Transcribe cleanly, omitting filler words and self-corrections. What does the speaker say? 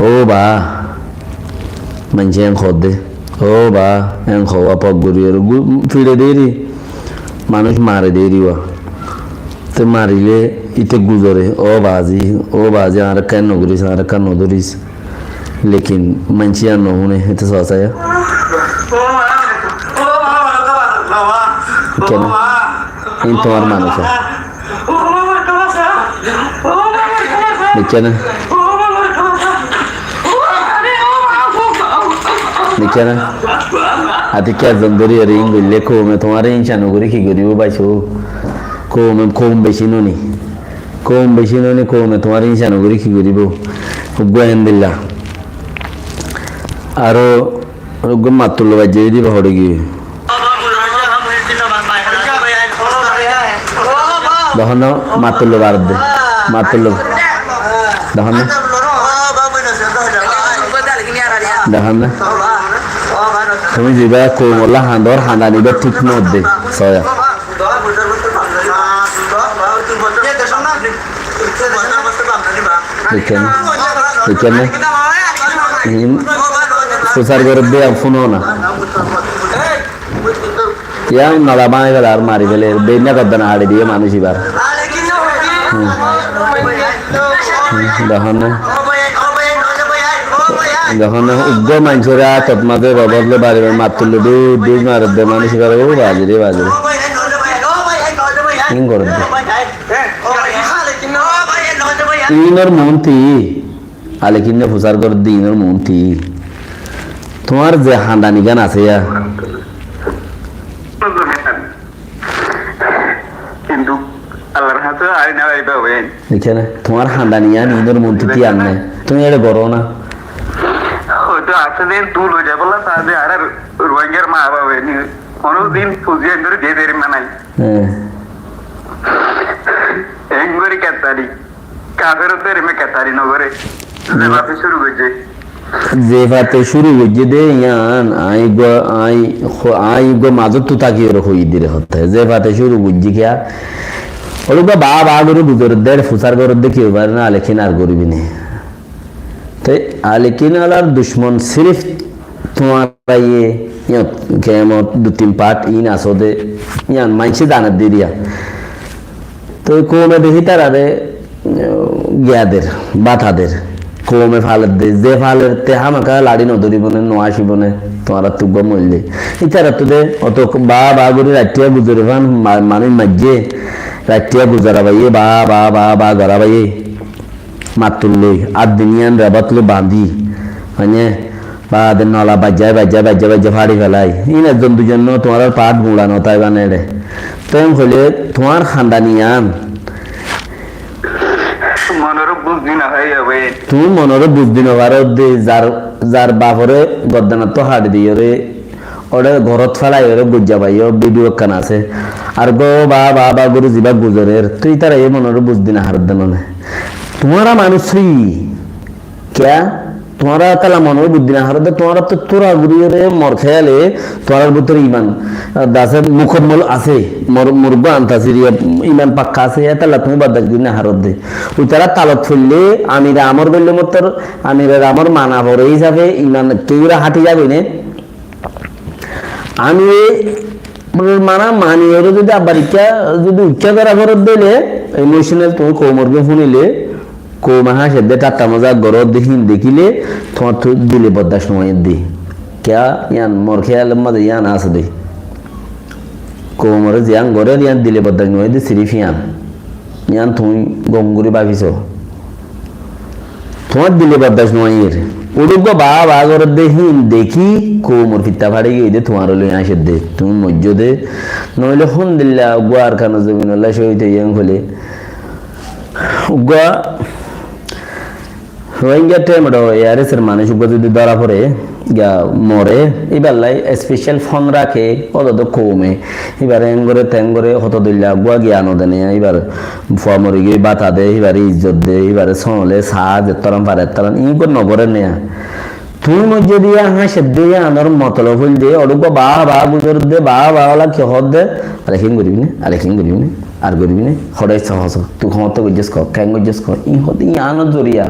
ও বা মানুষে খদ্দে ও বা খাওয়া পক গড়িয়ে ফিরে দেরি মানুষ মারে দেরি তো মারিলে ইতে গুজরে ও বাজি আর কেন করিস আর কেন ধরিস লেকিন মানুষ আর নহুনে এতে সসায় কেন এই তোমার মানুষ দেখছে না দেখছে না আতি কেজন ধরি আর ইং গইলে কমে তোমার ইনসানো করে কি করিব পাইছো কম বেশি ননি কমে তোমার ইনসানো করে কি করিব গোয়েন দিল্লা আরো মাতুল বাজে দিব হড়ে গিয়ে দেখুন মাতুল বার দে মাতুল দেখুন দেখুন না তুমি যাবা কোমলা হাঁদর হাঁদানিবা ঠিক মধ্যে সয়া দেখেন দেখেন সুসার করে দে ফোনো না ইয়া নালা বাঁয়ে গেল আর মারি ফেলে বেনা করবে না হাড়ি দিয়ে মানুষ এবার যখন উগ্র মানুষের আতত মাঝে বদলে বাড়ি মারতুল্লে দুধ মার দে মানুষ এবার ও বাজরে করে দে ইনর মন্ত্রী আলে কিনে ফুসার করে দি ইনর মন্ত্রী তোমার যে হান্দানি গান আছে কিন্তু আল্লাহর হাতে আর না ভাই বাবা এখানে তোমার হান্দানিয়া ইনর মন্ত্রী কি আননে তুমি এটা করো না হয়তো আসলে তুল হয়ে যাবো তাহলে আর রোহিঙ্গার মা বাবা নি কোনদিন পুজিয়ে ধরে যে দেরি মানাই এঙ্গরি কাতারি কাদের তেরে মে কাতারি নগরে যেভাবে শুরু হয়েছে যেভাবে শুরু হয়েছে দে ইয়ান আই গো মাজত তো তাকি ওর হই দিরে হতে যেভাবে শুরু বুঝছি কিয়া ওলুকা বা গরু বুজর দেড় ফুসার গরু দেখি ওবার না লেখিন আর গরিবি নেই तो लेकिन अलार दुश्मन सिर्फ तुम्हारा ये केमत दो तीन पार्ट इन आसोदे यान माइंसे दाना दे दिया तो को में देखी तारा रे गयादेर बातादेर को में फालत दे जे फालत ते हम का लाड़ी न दरी बने नवाशी बने तुम्हारा तू गम ले इतारा तो दे तो बा गुरी रातिया गुजरे भान माने मज्जे रातिया गुजरा भाई बा गरा भाई মাতুল্লে আর দুনিয়ান রাবাতলে বাঁধি মানে বা নলা বাজ্যা ফাড়ি ফেলাই ইন একজন দুজন তোমার পাট মুড়ানো তাই বানাই তো হলে তোমার খানদানিয়ান তুমি মনের বুঝদি না যার বাপরে গদ্দানা তো হাড়ি দিয়ে রে ওরে ঘরত ফেলাই ওরে বুঝা পাই ভিডিও কান আছে আর গো বা গরু যিবা গুজরের তুই তারা এই মনের বুঝদি না হার দেন तुम्हारा मानुषी क्या तुम्हारा तला मनो बुद्धि ना हरदे तुम्हारा तो तोरा गुरिये मर खेयाले तुम्हारा बुतर ईमान दासे मुखमल आसे मुर्गा अंतासिरिया ईमान पक्का आसे या तला तुम्हें बदल गुना हरदे उतारा तालत फुल्ले आमिरा आमर बोलले मतर आमिरा आमर माना भरे हिसाबे ईमान केउरा हाटी जाबे ने आमी माना मानी ओरे যদি আবারিকা যদি উচ্চা করা করত দিলে ইমোশনাল তুমি কোমরকে শুনিলে को महा शब्द टाटा मजा गरो देखिन देखिले थोड़ा तो दिले बद्दाश नोए दे क्या यान मोर ख्याल मजा यान आस दे को मरे यान गरे यान दिले बद्दाश नोए दे सिर्फ यान तुम गंगुरी बाफिसो थोड़ा दिले बद्दाश नोए उड़ुगो बा गरो देखिन देखी को मोर फित्ता फाड़े गई दे तुम्हारे लिए यहाँ शब्द तुम मुझे दे नोले हुन दिल्ला गुआर का नज़मीन अल्लाह शोइते यान खोले उगा রোহিঙ্গা টেমডো এআরএসের মানুষ যদি ধরা পড়ে গা মরে এবারলাই স্পেশাল ফোন রাখে অত কমে এবার এঙ্গরে তেঙ্গরে হত দিল্লা গুয়া জ্ঞান দেনে এবার ফুয়ামরি গিয়ে বাতা দে এবারে ইজ্জত দে এবারে সনলে সাজ তরম পারে তরম ই কর নগরে নেয়া তুই মধ্যে দিয়া হাসে দিয়ে আনার মতলব হইল দে অডুক বা গুজর দে বাওয়ালা কি হদ দে আরেকিং করিবি না আর করিবি না হড়াই সহজ তুই ক্ষমতা গজ্জেস কর ক্যাং গজ্জেস কর ই হতে ই আনো জরিয়া